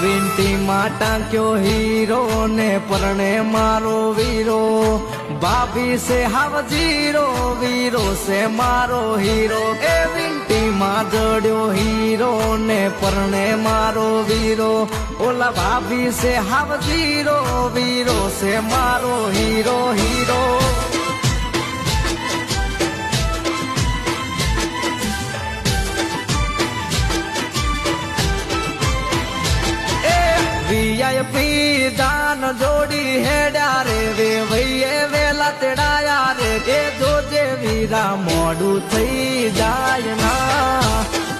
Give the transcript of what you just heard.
વિંટી માટા ક્યો હીરો ને પરણે મારો વીરો ભાભી સે હાવ જીરો વીરો સે મારો હીરો એ વિંટી માં જડ્યો હીરો ને પરણે મારો વીરો ઓલા ભાભી સે હાવ જીરો વીરો સે મારો હીરો હીરો વીઆઈપી દાન જોડી હેડા રે વે વૈયે વેલા તેડાયા રે એ જોજે વીરા મોડું થઈ જાય ના